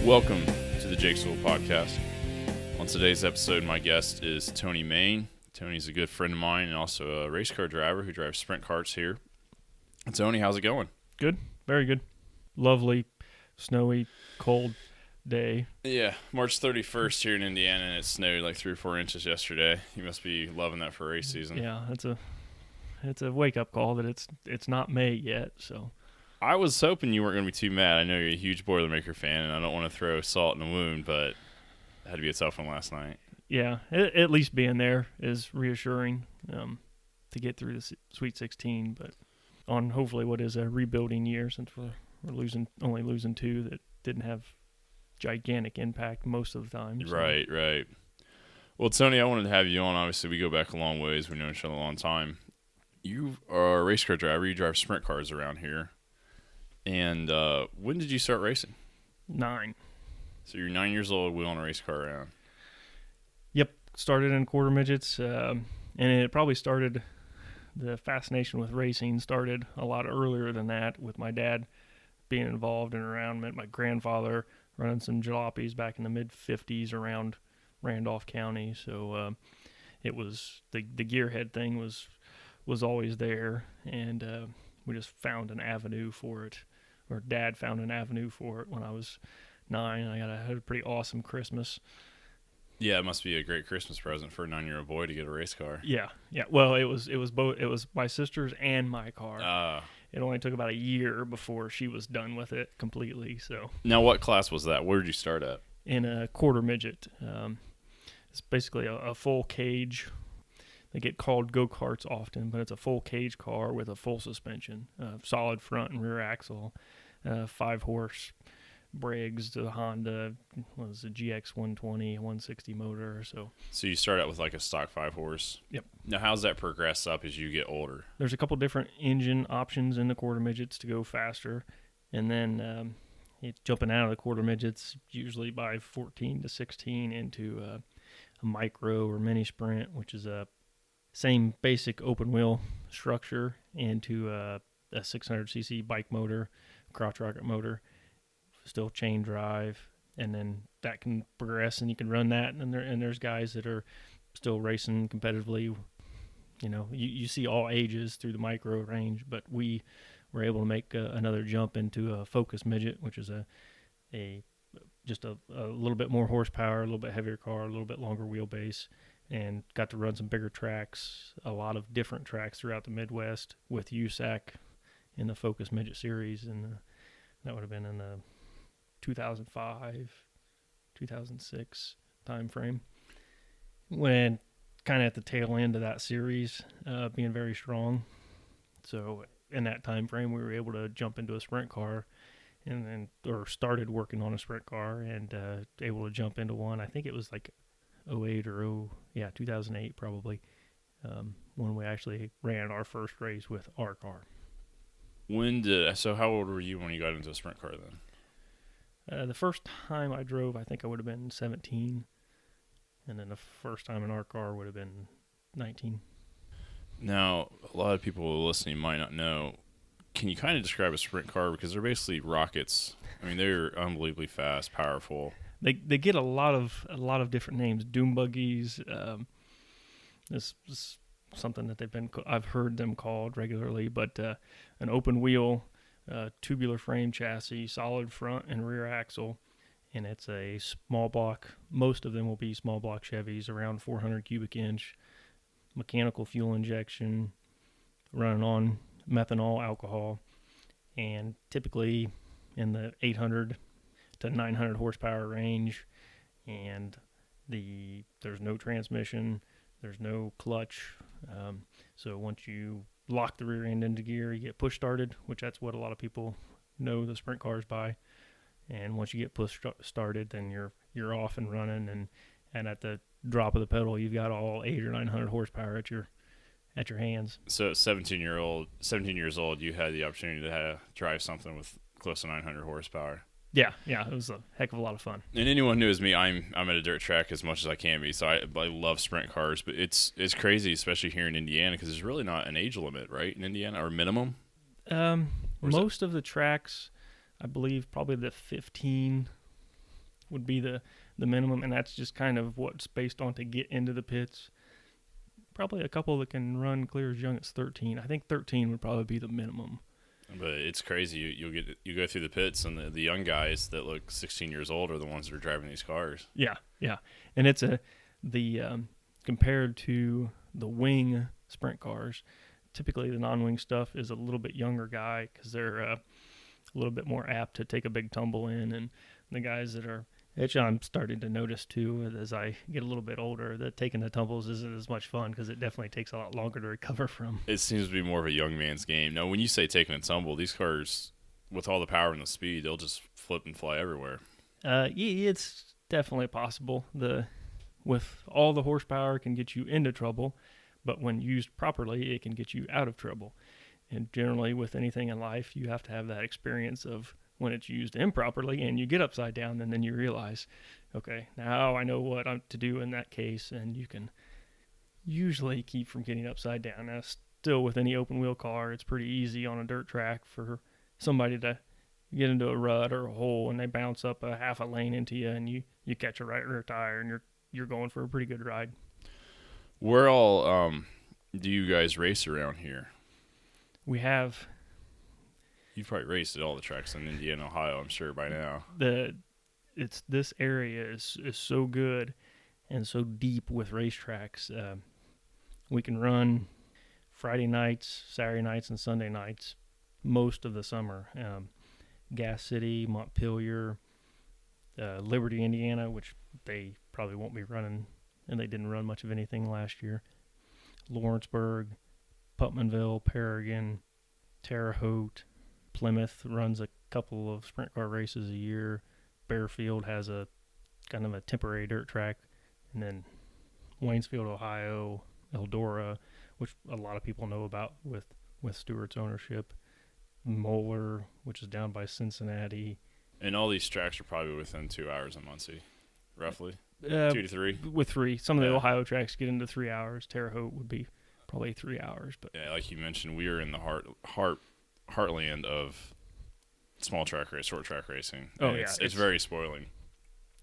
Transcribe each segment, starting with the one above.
Welcome to the Jake's School Podcast. On today's episode, my guest is Tony Main. Tony's a good friend of mine and also a race car driver who drives sprint carts here. And Tony, how's it going? Good. Very good. Lovely, snowy, cold day. Yeah, March 31st here in Indiana, and it snowed like 3 or 4 inches yesterday. You must be loving that for race season. Yeah, it's a wake-up call that it's not May yet, so. I was hoping you weren't going to be too mad. I know you're a huge Boilermaker fan, and I don't want to throw salt in the wound, but it had to be a tough one last night. Yeah, at least being there is reassuring to get through the Sweet 16, but on hopefully what is a rebuilding year since we're only losing 2 that didn't have gigantic impact most of the time. So. Right. Well, Tony, I wanted to have you on. Obviously, we go back a long ways. We've known each other a long time. You are a race car driver. You drive sprint cars around here. And when did you start racing? 9. So you're 9 years old wheeling a race car around. Yep, started in quarter midgets, and it probably started, the fascination with racing started a lot earlier than that with my dad being involved and around. Met my grandfather running some jalopies back in the mid-50s around Randolph County, so it was, the gearhead thing was always there, and we just found an avenue for it, or Dad found an avenue for it when I was 9. I had a pretty awesome Christmas. Yeah, it must be a great Christmas present for a 9-year-old boy to get a race car. Yeah. Well, it was both. It was my sister's and my car. It only took about a year before she was done with it completely. So. Now, what class was that? Where did you start at? In a quarter midget. It's basically a full cage. They get called go-karts often, but it's a full cage car with a full suspension, solid front and rear axle, 5-horse Briggs to the Honda, what was the GX 120, 160 motor. So you start out with like a stock 5-horse. Yep. Now, how's that progress up as you get older? There's a couple different engine options in the quarter midgets to go faster, and then it's jumping out of the quarter midgets usually by 14 to 16 into a micro or mini sprint, which is a same basic open wheel structure, into a 600cc bike motor, crotch rocket motor, still chain drive, and then that can progress and you can run that, and there's guys that are still racing competitively. You know, you see all ages through the micro range, but we were able to make another jump into a Focus midget, which is just a little bit more horsepower, a little bit heavier car, a little bit longer wheelbase, and got to run some bigger tracks, a lot of different tracks throughout the Midwest with USAC in the Focus Midget Series, and that would have been in the 2005, 2006 time frame, when kind of at the tail end of that series, being very strong. So in that time frame, we were able to jump into a sprint car, or started working on a sprint car, and able to jump into one. I think it was like 2008 probably, when we actually ran our first race with our car. So how old were you when you got into a sprint car then? The first time I drove, I think I would have been 17, and then the first time in our car would have been 19. Now, a lot of people listening might not know. Can you kind of describe a sprint car? Because they're basically rockets. I mean, they're unbelievably fast, powerful. They get a lot of different names. Doom buggies. This is something that I've heard them called regularly. But an open wheel, tubular frame chassis, solid front and rear axle, and it's a small block. Most of them will be small block Chevys, around 400 cubic inch, mechanical fuel injection, running on methanol alcohol, and typically in the 800 to 900 horsepower range. And there's no transmission, there's no clutch. So once you lock the rear end into gear, you get push started, which that's what a lot of people know the sprint cars by. And once you get push started, then you're off and running, and at the drop of the pedal, you've got all 800 or 900 horsepower at your hands. So at 17 years old, you had the opportunity to drive something with close to 900 horsepower. Yeah, it was a heck of a lot of fun. And anyone who knows me, I'm at a dirt track as much as I can be, so I love sprint cars. But it's crazy, especially here in Indiana, because there's really not an age limit, right, in Indiana, or minimum? Most of the tracks, I believe, probably the 15 would be the minimum, and that's just kind of what's based on to get into the pits. Probably a couple that can run clear as young as 13. I think 13 would probably be the minimum. But it's crazy. You go through the pits, and the young guys that look 16 years old are the ones that are driving these cars. Yeah, and it's compared to the wing sprint cars. Typically, the non-wing stuff is a little bit younger guy because they're a little bit more apt to take a big tumble in, and the guys that are, which I'm starting to notice too as I get a little bit older, that taking the tumbles isn't as much fun because it definitely takes a lot longer to recover from. It seems to be more of a young man's game. Now, when you say taking a tumble, these cars, with all the power and the speed, they'll just flip and fly everywhere. Yeah, it's definitely possible. With all the horsepower, it can get you into trouble, but when used properly, it can get you out of trouble. And generally, with anything in life, you have to have that experience of when it's used improperly and you get upside down, and then you realize, okay, now I know what I'm to do in that case, and you can usually keep from getting upside down. Now, still, with any open wheel car, it's pretty easy on a dirt track for somebody to get into a rut or a hole, and they bounce up a half a lane into you, and you catch a right rear tire, and you're going for a pretty good ride. Where all do you guys race around here? We have. You've probably raced at all the tracks in Indiana, Ohio, I'm sure by now. This area is so good and so deep with racetracks. We can run Friday nights, Saturday nights, and Sunday nights most of the summer. Gas City, Montpelier, Liberty, Indiana, which they probably won't be running, and they didn't run much of anything last year. Lawrenceburg, Putmanville, Paragon, Terre Haute. Plymouth runs a couple of sprint car races a year. Bearfield has a kind of a temporary dirt track. And then Waynesfield, Ohio, Eldora, which a lot of people know about with Stewart's ownership. Moeller, which is down by Cincinnati. And all these tracks are probably within 2 hours of Muncie, roughly? 2 to 3? With 3. Some of the Ohio tracks get into 3 hours. Terre Haute would be probably 3 hours. But yeah, like you mentioned, we are in the heartland of small track race, short track racing. Oh, and yeah. It's very spoiling.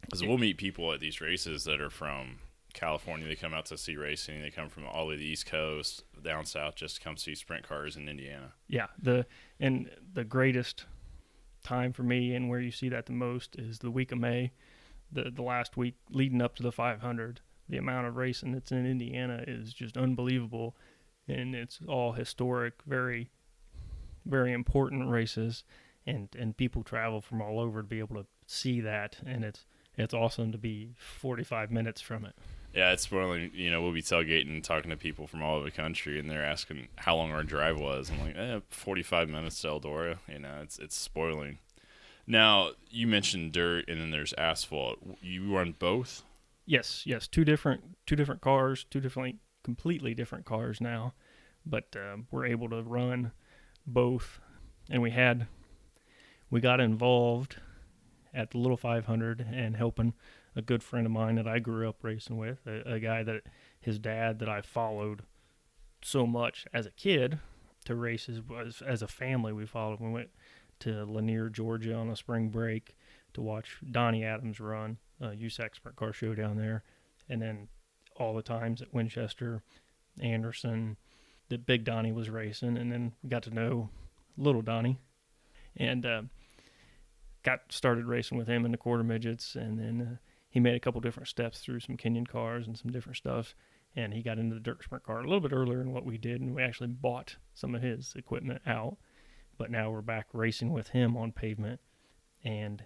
Because we'll meet people at these races that are from California. They come out to see racing. They come from all the way to the East Coast, down south, just to come see sprint cars in Indiana. Yeah. The greatest time for me and where you see that the most is the week of May, the last week leading up to the 500. The amount of racing that's in Indiana is just unbelievable, and it's all historic, very, very important races, and people travel from all over to be able to see that, and it's awesome to be 45 minutes from it. Yeah, it's spoiling. We'll be tailgating and talking to people from all over the country, and they're asking how long our drive was. I'm like, 45 minutes to Eldora. It's spoiling. Now, you mentioned dirt, and then there's asphalt. You run both? Yes. Two different cars, completely different cars now, but we're able to run both. And we got involved at the Little 500 and helping a good friend of mine that I grew up racing with, a guy that his dad that I followed so much as a kid to races, was as a family we followed. We went to Lanier, Georgia on a spring break to watch Donnie Adams run USAC Sprint Car Show down there, and then all the times at Winchester, Anderson, that Big Donnie was racing, and then we got to know Little Donnie, and got started racing with him in the quarter midgets, and then he made a couple different steps through some Kenyon cars and some different stuff, and he got into the dirt sprint car a little bit earlier than what we did, and we actually bought some of his equipment out, but now we're back racing with him on pavement, and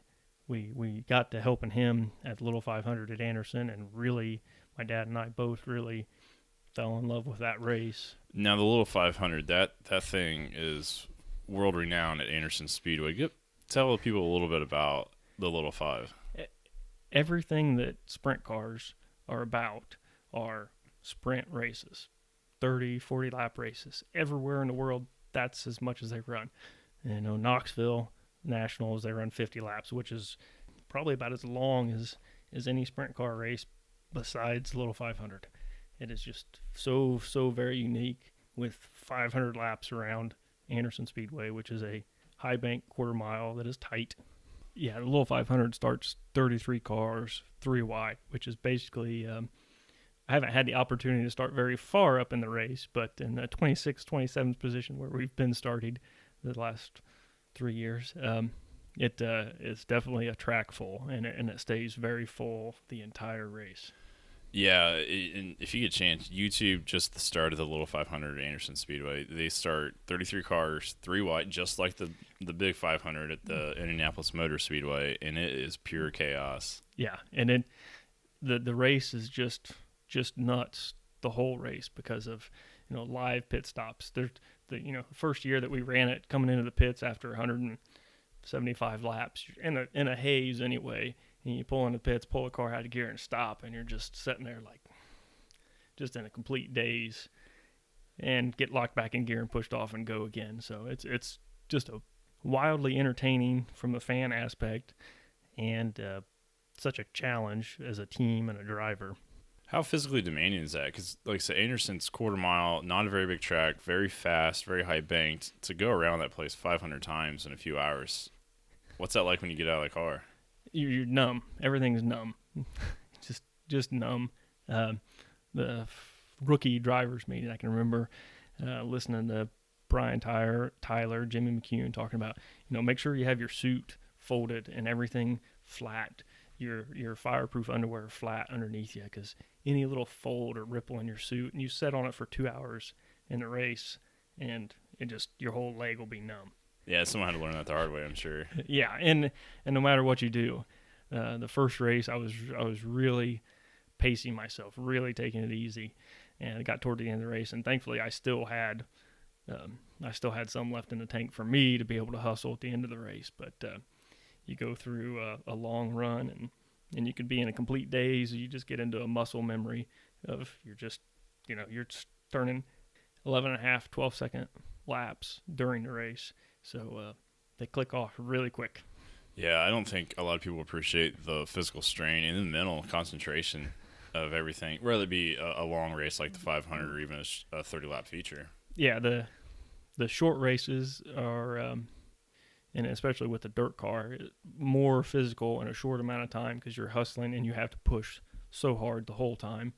we got to helping him at the Little 500 at Anderson, and really, my dad and I both really fell in love with that race. Now, the Little 500, that thing is world-renowned at Anderson Speedway. Tell people a little bit about the Little 5. Everything that sprint cars are about are sprint races, 30, 40-lap races. Everywhere in the world, that's as much as they run. Knoxville Nationals, they run 50 laps, which is probably about as long as any sprint car race besides the Little 500. It is just so very unique with 500 laps around Anderson Speedway, which is a high bank quarter mile that is tight. Yeah, the little 500 starts 33 cars, 3 wide, which is basically, I haven't had the opportunity to start very far up in the race, but in the 26th, 27th position where we've been started the last 3 years, it's definitely a track full, and it stays very full the entire race. Yeah, and if you get a chance, YouTube just the start of the Little 500 at Anderson Speedway. They start 33 cars, 3 wide, just like the big 500 at the Indianapolis Motor Speedway, and it is pure chaos. Yeah, and then the race is just nuts the whole race because of live pit stops. There's the first year that we ran it, coming into the pits after 175 laps in a haze anyway. And you pull in the pits, pull the car out of gear, and stop, and you're just sitting there like just in a complete daze, and get locked back in gear and pushed off and go again. So it's just a wildly entertaining from the fan aspect, and such a challenge as a team and a driver. How physically demanding is that? Because, like I said, Anderson's quarter mile, not a very big track, very fast, very high banked. To go around that place 500 times in a few hours, what's that like when you get out of the car? You're numb. Everything's numb. just numb. The rookie drivers meeting, I can remember listening to Brian Tyler, Jimmy McCune talking about, make sure you have your suit folded and everything flat, your fireproof underwear flat underneath you, because any little fold or ripple in your suit, and you sit on it for 2 hours in the race, and your whole leg will be numb. Yeah, someone had to learn that the hard way, I'm sure. Yeah, and no matter what you do, the first race I was really pacing myself, really taking it easy, and I got toward the end of the race, and thankfully I still had some left in the tank for me to be able to hustle at the end of the race. But you go through a long run, and you could be in a complete daze. You just get into a muscle memory of you're just turning 11.5, 12-second laps during the race. So they click off really quick. Yeah, I don't think a lot of people appreciate the physical strain and the mental concentration of everything, whether it be a long race like the 500 or even a 30-lap feature. Yeah, the short races are, and especially with the dirt car, more physical in a short amount of time because you're hustling and you have to push so hard the whole time,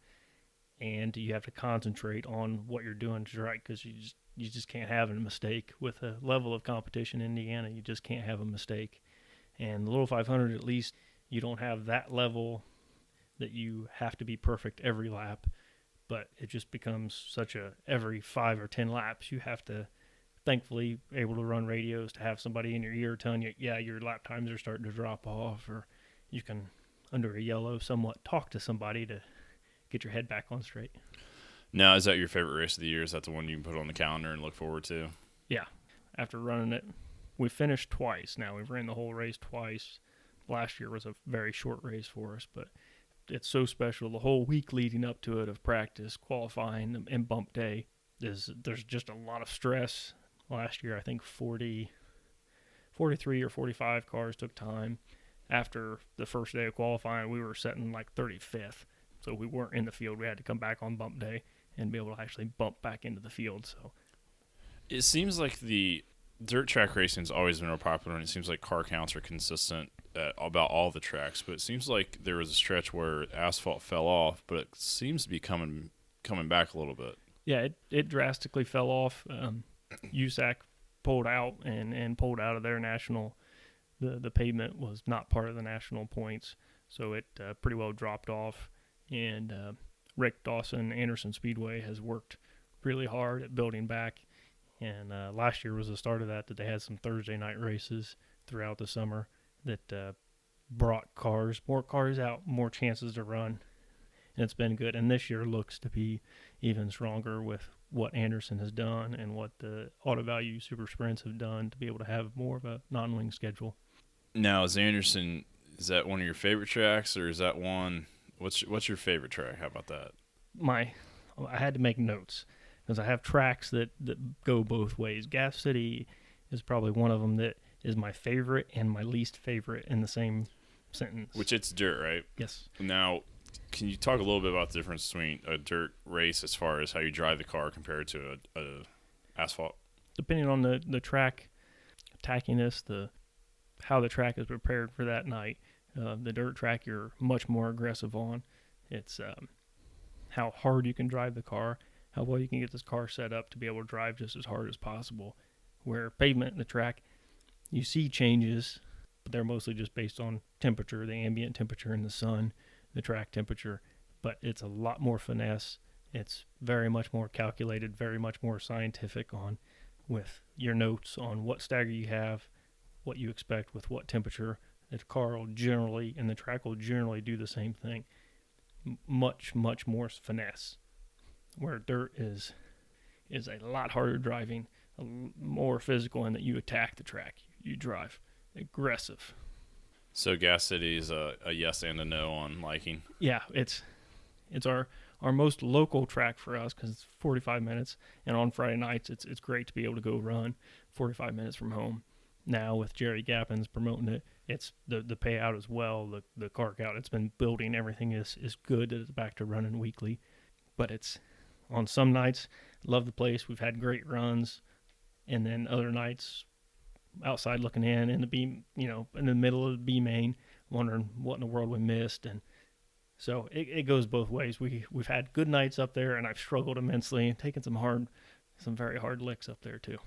and you have to concentrate on what you're doing to right, because you just can't have a mistake. With a level of competition in Indiana, you just can't have a mistake. And the little 500, at least, you don't have that level that you have to be perfect every lap, but it just becomes such every 5 or 10 laps, you have to, thankfully, able to run radios to have somebody in your ear telling you, yeah, your lap times are starting to drop off, or you can, under a yellow, somewhat talk to somebody to get your head back on straight. Now, is that your favorite race of the year? Is that the one you can put on the calendar and look forward to? Yeah. After running it, we finished twice. Now, we've ran the whole race twice. Last year was a very short race for us, but it's so special. The whole week leading up to it of practice, qualifying, and bump day, there's just a lot of stress. Last year, I think 43 or 45 cars took time. After the first day of qualifying, we were sitting like 35th. So we weren't in the field. We had to come back on bump day and be able to actually bump back into the field. So it seems like the dirt track racing has always been real popular, and it seems like car counts are consistent at about all the tracks. But it seems like there was a stretch where asphalt fell off, but it seems to be coming back a little bit. Yeah, it drastically fell off. USAC pulled out and pulled out of their national. The pavement was not part of the national points, so it pretty well dropped off. And Rick Dawson, Anderson Speedway, has worked really hard at building back. And last year was the start of that they had some Thursday night races throughout the summer that brought more cars out, more chances to run. And it's been good. And this year looks to be even stronger with what Anderson has done and what the Auto Value Super Sprints have done to be able to have more of a non-wing schedule. Now, is that one of your favorite tracks, or is that one... What's your favorite track? How about that? I had to make notes because I have tracks that go both ways. Gas City is probably one of them that is my favorite and my least favorite in the same sentence. Which it's dirt, right? Yes. Now, can you talk a little bit about the difference between a dirt race as far as how you drive the car compared to a asphalt? Depending on the track tackiness, the how the track is prepared for that night. The dirt track you're much more aggressive on. It's how hard you can drive the car, how well you can get this car set up to be able to drive just as hard as possible. Where pavement in the track, you see changes, but they're mostly just based on temperature, the ambient temperature in the sun, the track temperature. But it's a lot more finesse. It's very much more calculated, very much more scientific on with your notes on what stagger you have, what you expect with what temperature. The car will generally, and the track will generally do the same thing. Much, much more finesse. Where dirt is a lot harder driving, more physical in that you attack the track. You drive aggressive. So Gas City is a yes and a no on liking. Yeah, it's our most local track for us because it's 45 minutes, and on Friday nights it's great to be able to go run 45 minutes from home. Now with Jerry Gappins promoting it, it's the payout as well, the car count. It's been building. Everything is good. It's back to running weekly, but it's on some nights. Love the place. We've had great runs, and then other nights outside looking in the B, in the middle of the B main, wondering what in the world we missed. And so it goes both ways. We've had good nights up there, and I've struggled immensely and taken some very hard licks up there too.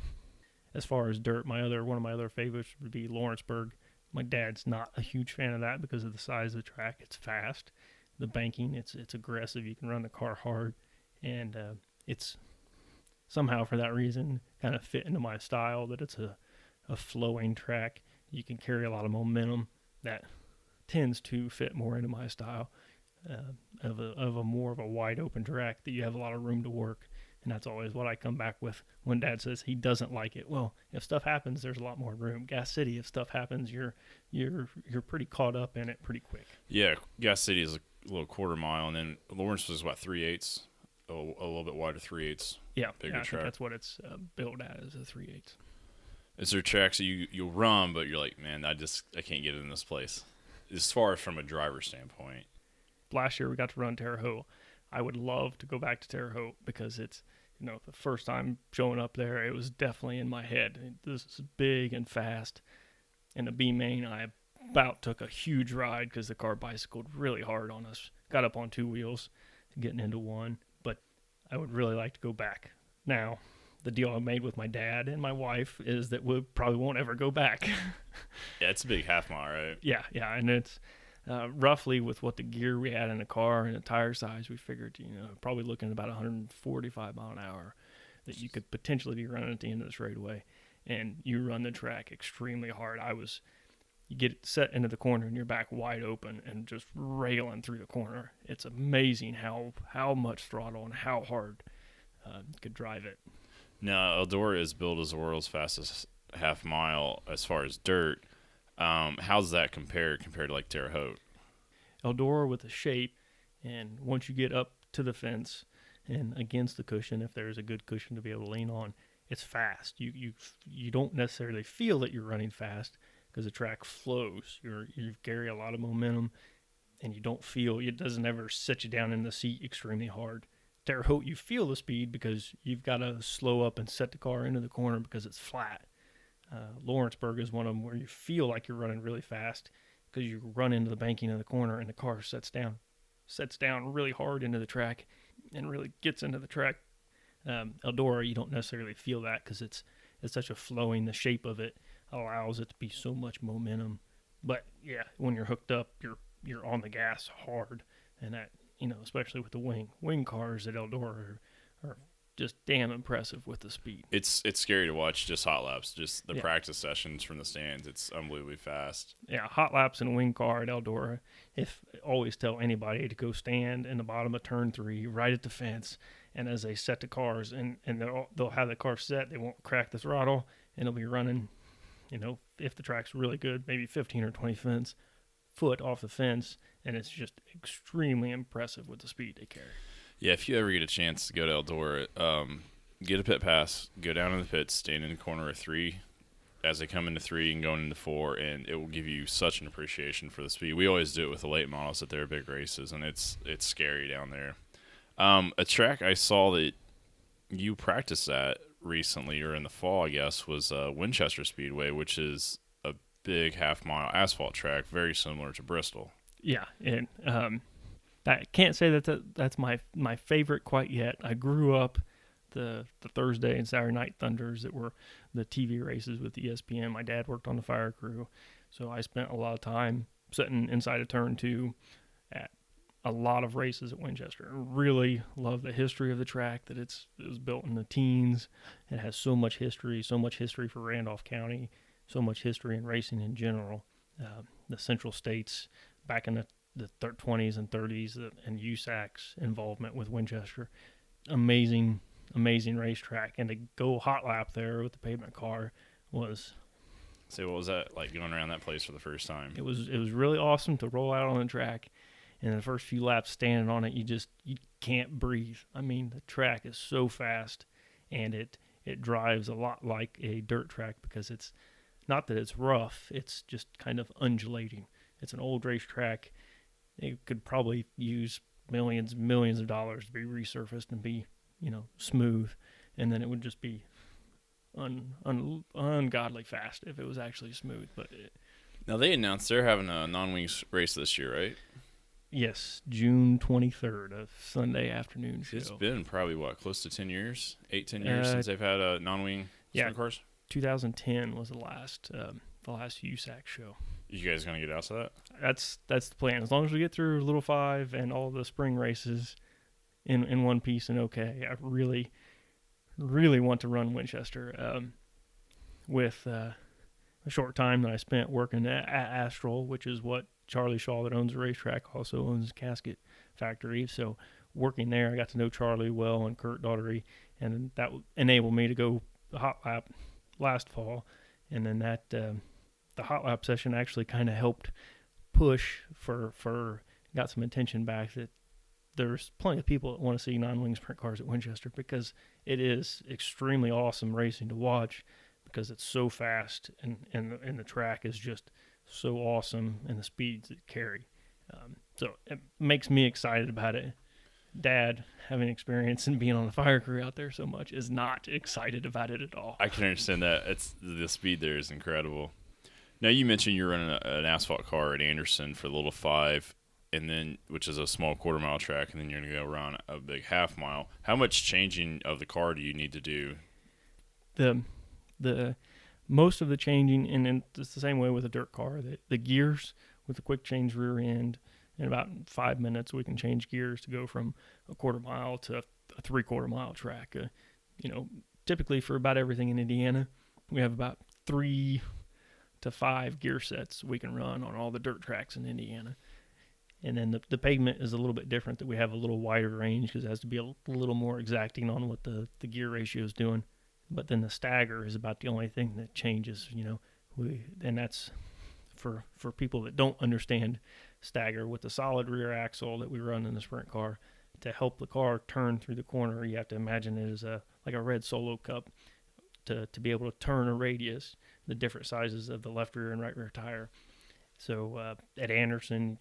As far as dirt, one of my other favorites would be Lawrenceburg. My dad's not a huge fan of that because of the size of the track. It's fast, the banking, it's aggressive. You can run the car hard, and it's somehow for that reason kind of fit into my style. That it's a flowing track. You can carry a lot of momentum. That tends to fit more into my style of a more of a wide open track that you have a lot of room to work. And that's always what I come back with when Dad says he doesn't like it. Well, if stuff happens, there's a lot more room. Gas City, if stuff happens, you're pretty caught up in it pretty quick. Yeah, Gas City is a little quarter mile, and then Lawrence was about 3/8, a little bit wider 3/8. Yeah, bigger I track. think that's what it's built at, is a 3/8. Is there tracks that you'll run, but you're like, man, I can't get in this place, as far as from a driver standpoint? Last year we got to run Terre Haute. I would love to go back to Terre Haute because it's, the first time showing up there, it was definitely in my head. This is big and fast. In the B main, I about took a huge ride because the car bicycled really hard on us. Got up on two wheels, getting into one. But I would really like to go back. Now, the deal I made with my dad and my wife is that we probably won't ever go back. Yeah, it's a big half mile, right? Yeah, and it's roughly with what the gear we had in the car and the tire size, we figured, probably looking at about 145 mile an hour that you could potentially be running at the end of the straightaway, and you run the track extremely hard. You get set into the corner and you're back wide open and just railing through the corner. It's amazing how much throttle and how hard you could drive it. Now, Eldora is billed as the world's fastest half mile as far as dirt. How's that compared to like Terre Haute? Eldora with the shape, and once you get up to the fence and against the cushion, if there's a good cushion to be able to lean on, it's fast. You don't necessarily feel that you're running fast because the track flows. You carry a lot of momentum, and you don't feel, it doesn't ever sit you down in the seat extremely hard. Terre Haute, you feel the speed because you've got to slow up and set the car into the corner because it's flat. Lawrenceburg is one of them where you feel like you're running really fast because you run into the banking of the corner and the car sets down really hard into the track and really gets into the track. Eldora, you don't necessarily feel that because it's such a flowing, the shape of it allows it to be so much momentum. But yeah, when you're hooked up, you're on the gas hard, and that, especially with the wing cars at Eldora are just damn impressive with the speed. It's scary to watch just hot laps, just the practice sessions from the stands. It's unbelievably fast. Yeah, hot laps in a wing car at Eldora. Always tell anybody to go stand in the bottom of turn 3, right at the fence, and as they set the cars, and they'll have the car set, they won't crack the throttle, and they'll be running, if the track's really good, maybe 15 or 20 foot off the fence, and it's just extremely impressive with the speed they carry. Yeah, if you ever get a chance to go to Eldora, get a pit pass, go down in the pits, stand in the corner of 3 as they come into 3 and going into 4, and it will give you such an appreciation for the speed. We always do it with the late models at their big races, and it's scary down there. A track I saw that you practiced at recently, or in the fall, I guess, was Winchester Speedway, which is a big half-mile asphalt track, very similar to Bristol. Yeah, and I can't say that's my favorite quite yet. I grew up the Thursday and Saturday night thunders that were the TV races with ESPN. My dad worked on the fire crew, so I spent a lot of time sitting inside of turn 2 at a lot of races at Winchester. I really love the history of the track, that it was built in the teens. It has so much history for Randolph County, so much history in racing in general. The Central States back in the 20s and 30s, and USAC's involvement with Winchester. Amazing racetrack. And to go hot lap there with the pavement car was... So what was that like going around that place for the first time? It was really awesome to roll out on the track. And the first few laps standing on it, you can't breathe. I mean, the track is so fast, and it drives a lot like a dirt track, because it's not that it's rough, it's just kind of undulating. It's an old racetrack. It could probably use millions of dollars to be resurfaced and be, smooth, and then it would just be ungodly fast if it was actually smooth. But now they announced they're having a non-wings race this year, right? Yes, June 23rd, a Sunday afternoon show. It's been probably, close to 10 years? 10 years since they've had a non-wing sprint cars? 2010 was the last USAC show. You guys going to get out to that? That's the plan. As long as we get through Little 5 and all the spring races in one piece and okay. I really, really want to run Winchester. With a short time that I spent working at Asphalt, which is what Charlie Shaw, that owns the racetrack, also owns a casket factory. So working there, I got to know Charlie well and Kurt Daughtery, and that enabled me to go the hot lap last fall. And then that the hot lap session actually kind of helped push for got some attention back, that there's plenty of people that want to see non-wing sprint cars at Winchester, because it is extremely awesome racing to watch, because it's so fast and the track is just so awesome, and the speeds it carry. So it makes me excited about it. Dad, having experience and being on the fire crew out there so much, is not excited about it at all. I can understand that. The speed there is incredible. Now, you mentioned you're running an asphalt car at Anderson for Little 5, and then, which is a small quarter-mile track, and then you're going to go run a big half-mile. How much changing of the car do you need to do? The most of the changing, and it's the same way with a dirt car, the gears with the quick change rear end, in about 5 minutes we can change gears to go from a quarter mile to a 3/4 mile track. Typically for about everything in Indiana, we have about 3 to 5 gear sets we can run on all the dirt tracks in Indiana. And then the pavement is a little bit different, that we have a little wider range, because it has to be a little more exacting on what the gear ratio is doing. But then the stagger is about the only thing that changes, and that's for people that don't understand stagger. With the solid rear axle that we run in the sprint car, to help the car turn through the corner, you have to imagine it as like a red Solo Cup, to be able to turn a radius, the different sizes of the left rear and right rear tire. So at Anderson,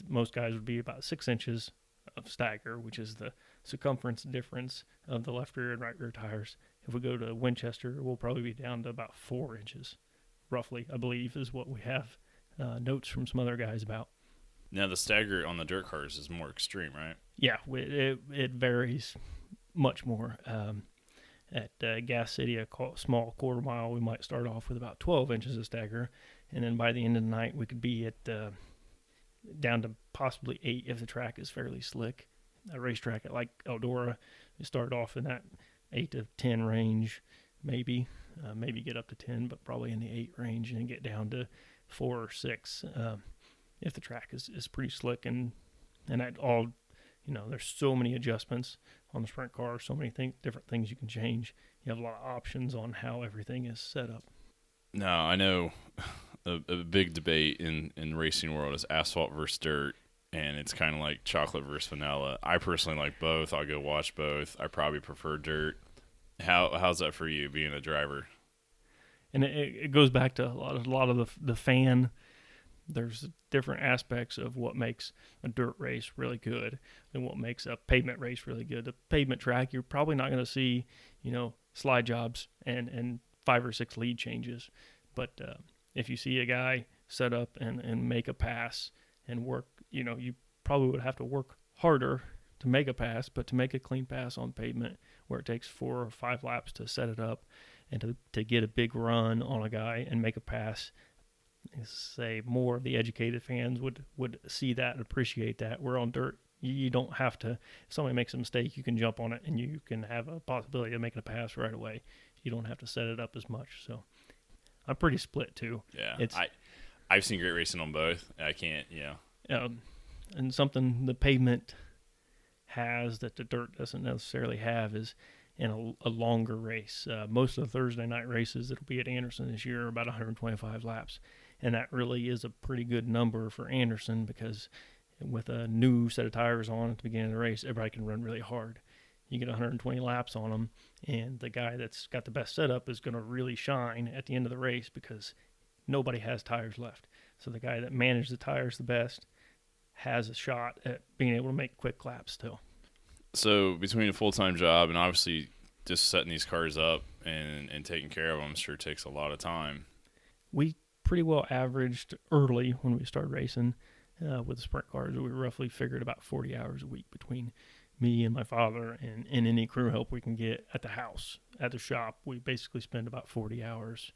most guys would be about 6 inches of stagger, which is the circumference difference of the left rear and right rear tires. If we go to Winchester, we'll probably be down to about 4 inches, roughly, I believe, is what we have notes from some other guys about. Now, the stagger on the dirt cars is more extreme, right? Yeah, it varies much more. At Gas City, a small quarter mile, we might start off with about 12 inches of stagger, and then by the end of the night, we could be at down to possibly 8 if the track is fairly slick. A racetrack like Eldora, we start off in that 8 to 10 range, maybe get up to 10, but probably in the 8 range, and then get down to 4 or 6 if the track is pretty slick. And that all, there's so many adjustments on the sprint car, so many different things you can change. You have a lot of options on how everything is set up. Now, I know a big debate in racing world is asphalt versus dirt, and it's kind of like chocolate versus vanilla. I personally like both. I'll go watch both. I probably prefer dirt. How's that for you, being a driver? And it goes back to a lot of the fan. There's different aspects of what makes a dirt race really good and what makes a pavement race really good. The pavement track, you're probably not going to see, slide jobs and 5 or 6 lead changes. But if you see a guy set up and make a pass and work, you probably would have to work harder to make a pass, but to make a clean pass on pavement where it takes 4 or 5 laps to set it up and to get a big run on a guy and make a pass, say more of the educated fans would see that and appreciate that. Where on dirt, you don't have to, if somebody makes a mistake, you can jump on it and you can have a possibility of making a pass right away. You don't have to set it up as much. So I'm pretty split too. Yeah, I've seen great racing on both. I can't, and something the pavement has that the dirt doesn't necessarily have is in a longer race. Most of the Thursday night races that'll be at Anderson this year are about 125 laps. And that really is a pretty good number for Anderson because with a new set of tires on at the beginning of the race, everybody can run really hard. You get 120 laps on them, and the guy that's got the best setup is going to really shine at the end of the race because nobody has tires left. So the guy that managed the tires the best has a shot at being able to make quick laps still. So between a full-time job and obviously just setting these cars up and taking care of them, I'm sure takes a lot of time. We pretty well averaged early when we started racing with the sprint cars. We roughly figured about 40 hours a week between me and my father and any crew help we can get at the house. At the shop, we basically spend about 40 hours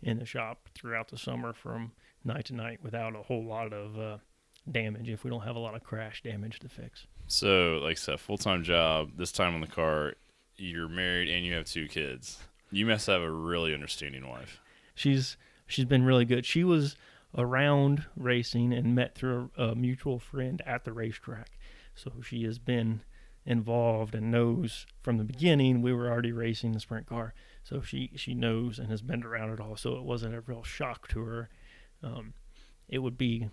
in the shop throughout the summer from night to night without a whole lot of damage if we don't have a lot of crash damage to fix. So, like I said, full-time job, this time on the car, you're married and you have 2 kids. You must have a really understanding wife. She's been really good. She was around racing and met through a mutual friend at the racetrack. So she has been involved and knows from the beginning we were already racing the sprint car. So she knows and has been around it all. So it wasn't a real shock to her. It would be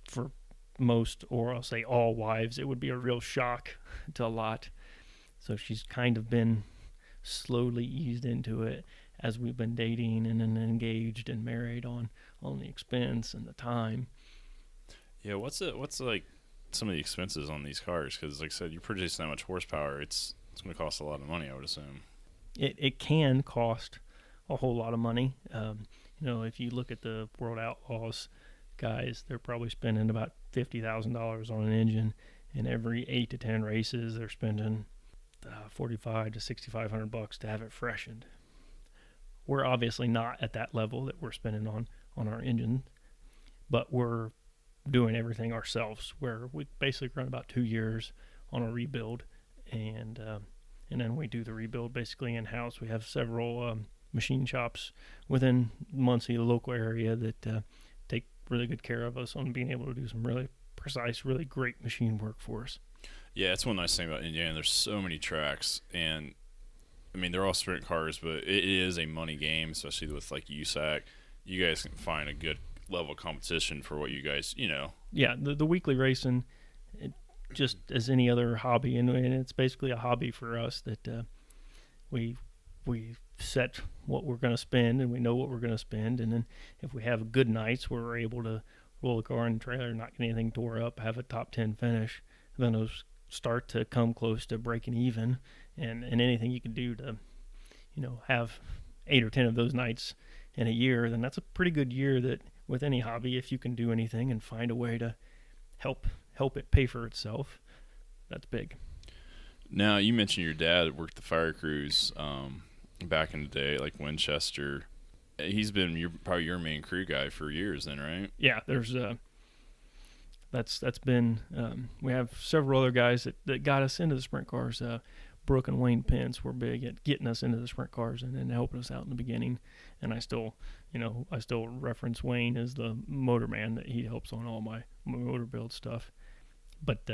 for most, or I'll say all wives, it would be a real shock to a lot. So she's kind of been slowly eased into it as we've been dating and then engaged and married on the expense and the time. Yeah, what's like some of the expenses on these cars? Because like I said, you produce that much horsepower, it's going to cost a lot of money, I would assume. It can cost a whole lot of money. If you look at the World Outlaws guys, they're probably spending about $50,000 on an engine, and every 8 to 10 races they're spending $4,500 to $6,500 to have it freshened. We're obviously not at that level that we're spending on our engine, but we're doing everything ourselves, where we basically run about 2 years on a rebuild, and then we do the rebuild basically in-house. We have several machine shops within Muncie, the local area, that take really good care of us on being able to do some really precise, really great machine work for us. Yeah, that's one nice thing about Indiana. There's so many tracks, and I mean, they're all sprint cars, but it is a money game, especially with like USAC. You guys can find a good level of competition for what you guys, Yeah, the weekly racing, just as any other hobby, and it's basically a hobby for us that we set what we're going to spend, and we know what we're going to spend, and then if we have good nights where we're able to roll the car in the trailer, not get anything tore up, have a top 10 finish, then those start to come close to breaking even, and anything you can do to, have 8 or 10 of those nights in a year, then that's a pretty good year. That with any hobby, if you can do anything and find a way to help it pay for itself, that's big. Now, you mentioned your dad worked the fire crews back in the day, like Winchester. He's been probably your main crew guy for years then, right? Yeah, there's that's been we have several other guys that got us into the sprint cars. Brooke and Wayne Pence were big at getting us into the sprint cars and helping us out in the beginning. And I still reference Wayne as the motor man, that he helps on all my motor build stuff. But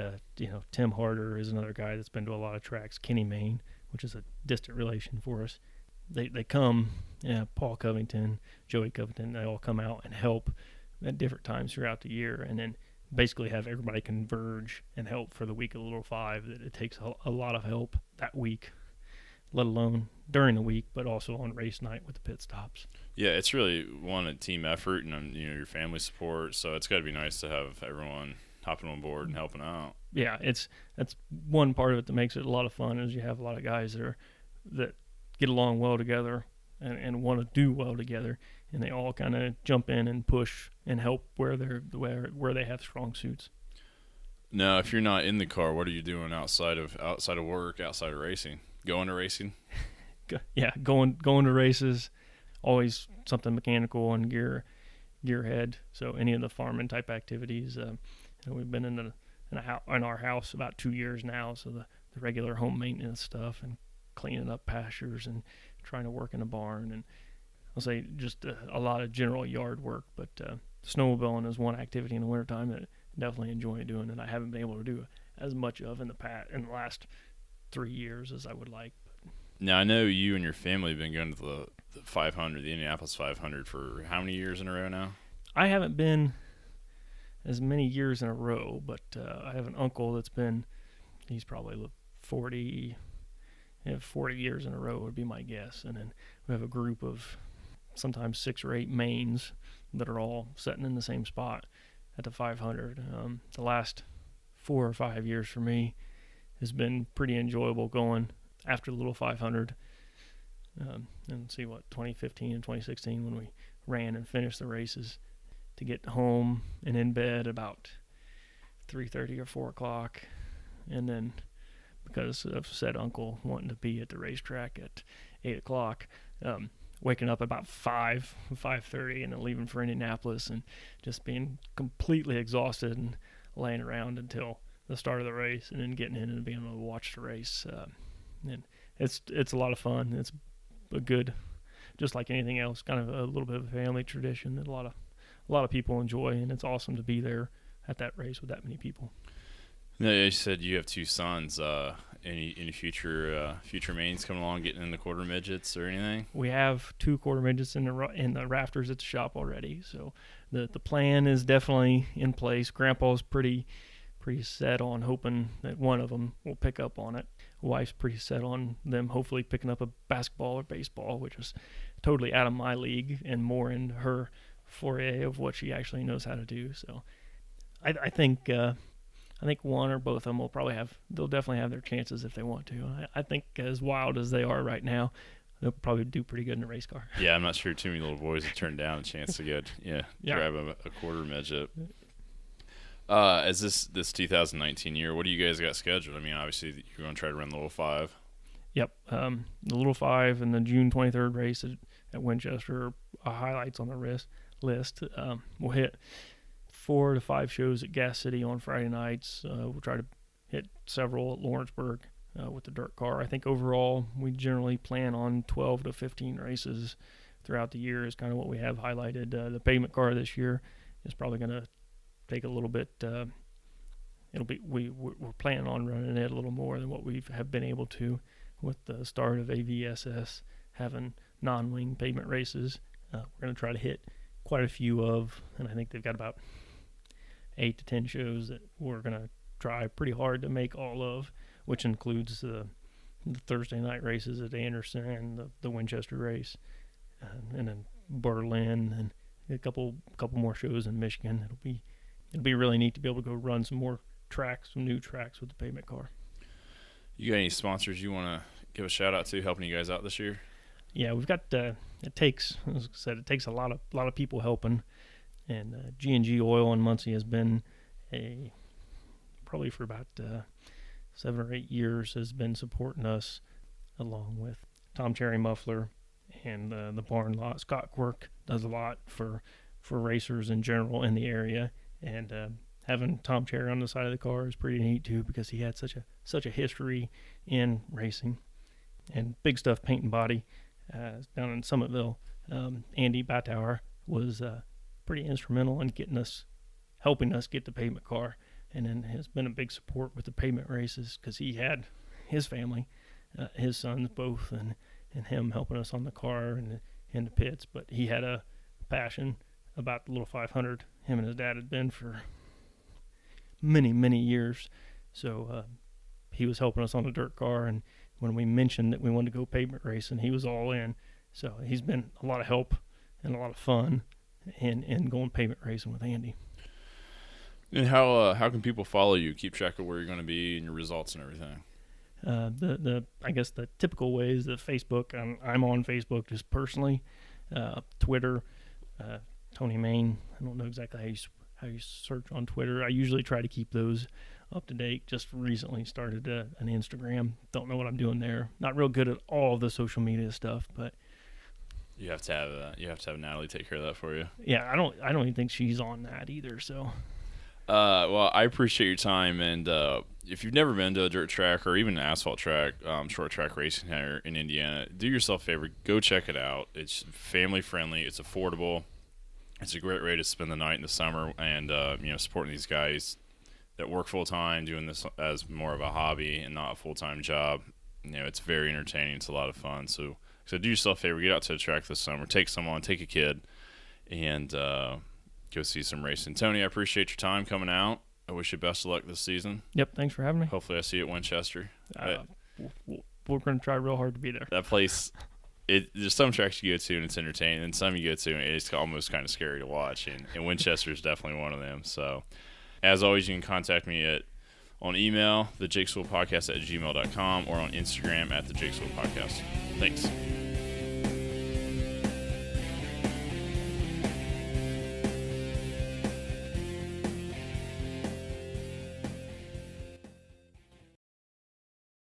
Tim Harder is another guy that's been to a lot of tracks. Kenny Main, which is a distant relation for us. They come, Paul Covington, Joey Covington, they all come out and help at different times throughout the year, and then basically have everybody converge and help for the week of Little 5. That it takes a lot of help that week, let alone during the week, but also on race night with the pit stops. Yeah, it's really a team effort and your family support, so it's got to be nice to have everyone hopping on board and helping out. Yeah, that's one part of it that makes it a lot of fun, is you have a lot of guys that get along well together and want to do well together, and they all kind of jump in and push and help where they have strong suits. Now, if you're not in the car, what are you doing outside of work, outside of racing? Going to racing? Yeah, going to races, always something mechanical and gearhead. So any of the farming type activities. We've been in our house about 2 years now, so the regular home maintenance stuff and cleaning up pastures and trying to work in a barn, and I'll say just a lot of general yard work. But snowmobiling is one activity in the wintertime that I definitely enjoy doing, and I haven't been able to do as much of in the last 3 years as I would like. Now, I know you and your family have been going to the 500, the Indianapolis 500, for how many years in a row now? I haven't been as many years in a row, but I have an uncle that's been, he's probably 40 years in a row would be my guess. And then we have a group of sometimes 6 or 8 mains that are all sitting in the same spot at the 500. The last 4 or 5 years for me has been pretty enjoyable going after the little 500. And see what 2015 and 2016 when we ran and finished the races, to get home and in bed about 3:30 or 4 o'clock, and then because of said uncle wanting to be at the racetrack at 8 o'clock, waking up about 5:30, and then leaving for Indianapolis and just being completely exhausted and laying around until the start of the race, and then getting in and being able to watch the race. And it's a lot of fun. It's a good, just like anything else, kind of a little bit of a family tradition that a lot of people enjoy, and it's awesome to be there at that race with that many people. No, you said you have 2 sons. Any future mains coming along, getting in the quarter midgets or anything? We have 2 quarter midgets in the rafters at the shop already, so the plan is definitely in place. Grandpa's pretty set on hoping that one of them will pick up on it. Wife's pretty set on them hopefully picking up a basketball or baseball, which is totally out of my league and more in her foray of what she actually knows how to do. So I think one or both of them they'll definitely have their chances if they want to. I think as wild as they are right now, they'll probably do pretty good in a race car. Yeah, I'm not sure too many little boys have turned down a chance to grab a quarter midget. As this 2019 year, what do you guys got scheduled? I mean, obviously you're going to try to run the little 5. Yep, the little 5 and the June 23rd race at Winchester are highlights on the list. We'll hit 4 to 5 shows at Gas City on Friday nights. We'll try to hit several at Lawrenceburg with the dirt car. I think overall we generally plan on 12 to 15 races throughout the year is kind of what we have highlighted. The pavement car this year is probably going to take a little bit. We're planning on running it a little more than what we have been able to with the start of AVSS having non-wing pavement races. We're going to try to hit quite a few of, and I think they've got about 8 to 10 shows that we're going to try pretty hard to make all of, which includes the Thursday night races at Anderson and the Winchester race, and then Berlin and a couple more shows in Michigan. It'll be really neat to be able to go run some new tracks with the pavement car. You got any sponsors you want to give a shout out to helping you guys out this year? Yeah, we've got. As I said, it takes a lot of people helping, and G&G Oil in Muncie has been probably for about 7 or 8 years has been supporting us, along with Tom Cherry Muffler and the barn lot. Scott Quirk does a lot for racers in general in the area. And having Tom Cherry on the side of the car is pretty neat too, because he had such a history in racing. And Big Stuff Paint and Body down in Summitville, Andy Batauer was pretty instrumental in helping us get the pavement car, and then has been a big support with the pavement races because he had his family, his sons both, and him helping us on the car and in the pits. But he had a passion about the little 500. Him and his dad had been for many, many years. So he was helping us on the dirt car, and when we mentioned that we wanted to go pavement racing, he was all in. So he's been a lot of help and a lot of fun in going pavement racing with Andy. And how can people follow you, keep track of where you're going to be and your results and everything? I guess the typical ways, the Facebook. I'm on Facebook just personally. Twitter. Tony Main. I don't know exactly how you search on Twitter. I usually try to keep those up to date. Just recently started an Instagram. Don't know what I'm doing there. Not real good at all of the social media stuff, but You have to have Natalie take care of that for you. yeah, I don't even think she's on that either. So Well, I appreciate your time, and if you've never been to a dirt track or even an asphalt track, short track racing here in Indiana, do yourself a favor, go check it out. It's family friendly, it's affordable, it's a great way to spend the night in the summer, and supporting these guys that work full time, doing this as more of a hobby and not a full time job. It's very entertaining. It's a lot of fun. So do yourself a favor, get out to the track this summer, take someone, take a kid, and go see some racing. Tony, I appreciate your time coming out. I wish you best of luck this season. yep, thanks for having me. Hopefully I see you at Winchester. We're going to try real hard to be there. That place, there's some tracks you go to and it's entertaining, and some you go to and it's almost kind of scary to watch, and Winchester is definitely one of them. So as always, you can contact me on email, thejakeswheelpodcast@gmail.com, or on Instagram @thejakeswheelpodcast. Thanks.